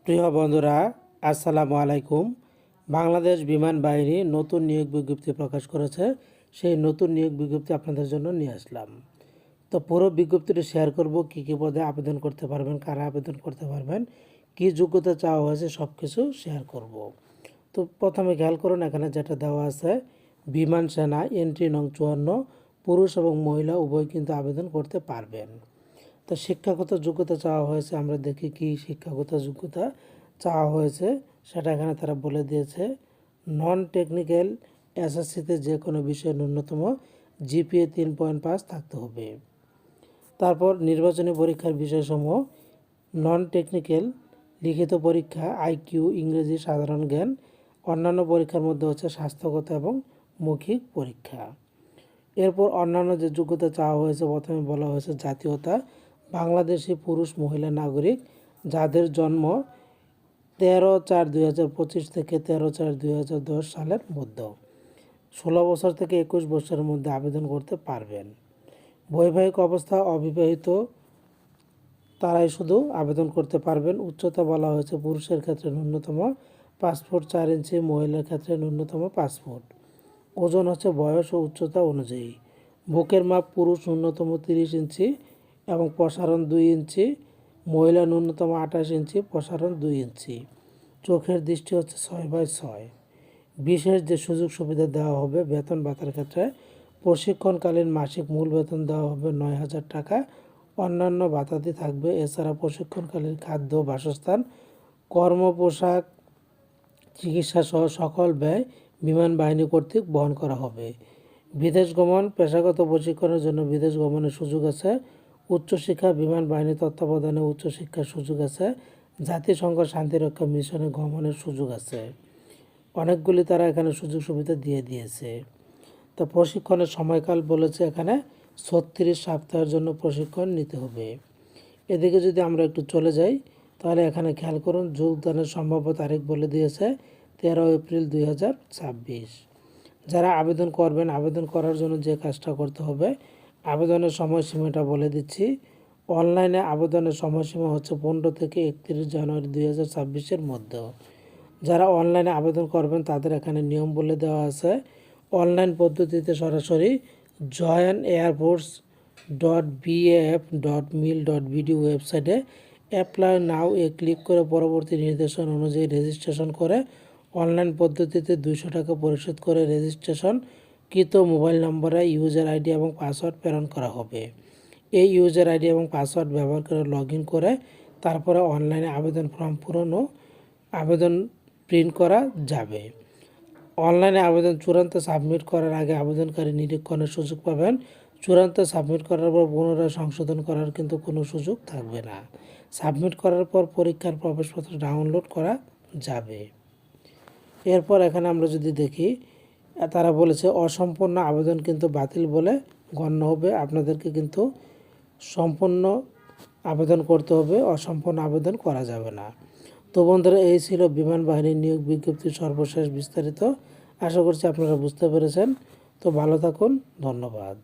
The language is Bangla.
প্রিয় বন্ধুরা, আসসালামু আলাইকুম। বাংলাদেশ বিমান বাহিনী নতুন নিয়োগ বিজ্ঞপ্তি প্রকাশ করেছে। সেই নতুন নিয়োগ বিজ্ঞপ্তি আপনাদের জন্য নিয়ে আসলাম। তো পুরো বিজ্ঞপ্তিটি শেয়ার করব, কী কী পদে আবেদন করতে পারবেন, কারা আবেদন করতে পারবেন, কী যোগ্যতা চাওয়া হয়েছে, সব কিছু শেয়ার করব। তো প্রথমে খেয়াল করুন, এখানে যেটা দেওয়া আছে, বিমান সেনা এন্ট্রি নং 54, পুরুষ এবং মহিলা উভয় কিন্তু আবেদন করতে পারবেন। তো শিক্ষাগত যোগ্যতা চাওয়া হয়েছে, আমরা দেখি কি শিক্ষাগত যোগ্যতা চাওয়া হয়েছে সেটা এখানে তারা বলে দিয়েছে। নন টেকনিক্যাল এসএসসিতে যে কোনো বিষয়ে ন্যূনতম জিপিএ 3.5 থাকতে হবে। তারপর নির্বাচনী পরীক্ষার বিষয়সমূহ নন টেকনিক্যাল লিখিত পরীক্ষা, আইকিউ, ইংরেজি, সাধারণ জ্ঞান। অন্যান্য পরীক্ষার মধ্যে হচ্ছে স্বাস্থ্যগত এবং মৌখিক পরীক্ষা। এরপর অন্যান্য যে যোগ্যতা চাওয়া হয়েছে, প্রথমে বলা হয়েছে জাতীয়তা বাংলাদেশি পুরুষ মহিলা নাগরিক যাদের জন্ম 13/4/2025 থেকে 13/4/2010 সালের মধ্যে 16 বছর থেকে 21 বছরের মধ্যে আবেদন করতে পারবেন। বৈবাহিক অবস্থা অবিবাহিত তারাই শুধু আবেদন করতে পারবেন। উচ্চতা বলা হয়েছে পুরুষের ক্ষেত্রে ন্যূনতম 5 ফুট 4 ইঞ্চি, মহিলার ক্ষেত্রে ন্যূনতম 5 ফুট। ওজন হচ্ছে বয়স ও উচ্চতা অনুযায়ী। বুকের মাপ পুরুষ ন্যূনতম 30 ইঞ্চি এবং প্রসারণ 2 ইঞ্চি, মহিলা ন্যূনতম 28 ইঞ্চি, প্রসারণ 2 ইঞ্চি। চোখের দৃষ্টি হচ্ছে 6/6। বিশেষ যে সুযোগ সুবিধা দেওয়া হবে বেতন ভাতার ক্ষেত্রে, প্রশিক্ষণকালীন মাসিক মূল বেতন দেওয়া হবে 9,000 টাকা, অন্যান্য ভাতাদি থাকবে। এছাড়া প্রশিক্ষণকালীন খাদ্য, বাসস্থান, কর্ম, পোশাক, চিকিৎসা সহ সকল ব্যয় বিমান বাহিনী কর্তৃক বহন করা হবে। বিদেশ গমন, পেশাগত প্রশিক্ষণের জন্য বিদেশ গমনের সুযোগ আছে। উচ্চশিক্ষা, বিমান বাহিনী তত্ত্বাবধানে উচ্চশিক্ষার সুযোগ আছে। জাতিসংঘ শান্তিরক্ষা মিশনে গমনের সুযোগ আছে। অনেকগুলি তারা এখানে সুযোগ সুবিধা দিয়ে দিয়েছে। তো প্রশিক্ষণের সময়কাল বলেছে এখানে 36 সপ্তাহের জন্য প্রশিক্ষণ নিতে হবে। এদিকে যদি আমরা একটু চলে যাই, তাহলে এখানে খেয়াল করুন, যোগদানের সম্ভাব্য তারিখ বলে দিয়েছে 13 এপ্রিল 2026। যারা আবেদন করবেন, আবেদন করার জন্য যে কাজটা করতে হবে, আবেদনের সময়সীমাটা বলে দিচ্ছি। অনলাইনে আবেদনের সময়সীমা হচ্ছে 15 থেকে 31 জানুয়ারি 2026-এর মধ্যে। যারা অনলাইনে আবেদন করবেন তাদের এখানে নিয়ম বলে দেওয়া আছে। অনলাইন পদ্ধতিতে সরাসরি joinairforce.baf.mil.bd ওয়েবসাইটে অ্যাপ্লাই নাও ক্লিক করে পরবর্তী নির্দেশনা অনুযায়ী রেজিস্ট্রেশন করে অনলাইন পদ্ধতিতে 200 টাকা পরিশোধ করে রেজিস্ট্রেশন কৃত মোবাইল নম্বরে ইউজার আইডি এবং পাসওয়ার্ড প্রেরণ করা হবে। এই ইউজার আইডি এবং পাসওয়ার্ড ব্যবহার করে লগ ইন করে তারপরে অনলাইনে আবেদন ফর্ম পূরণ ও আবেদন প্রিন্ট করা যাবে। অনলাইনে আবেদন চূড়ান্ত সাবমিট করার আগে আবেদনকারী নিরীক্ষণের সুযোগ পাবেন। চূড়ান্ত সাবমিট করার পর পুনরায় সংশোধন করার কিন্তু কোনো সুযোগ থাকবে না। সাবমিট করার পর পরীক্ষার প্রবেশপত্র ডাউনলোড করা যাবে। এরপর এখানে আমরা যদি দেখি, তারা বলেছে অসম্পূর্ণ আবেদন কিন্তু বাতিল বলে গণ্য হবে। আপনাদেরকে কিন্তু সম্পূর্ণ আবেদন করতে হবে, অসম্পূর্ণ আবেদন করা যাবে না। তো বন্ধুরা, এই ছিল বিমান বাহিনীর নিয়োগ বিজ্ঞপ্তির সর্বশেষ বিস্তারিত। আশা করছি আপনারা বুঝতে পেরেছেন। তো ভালো থাকুন, ধন্যবাদ।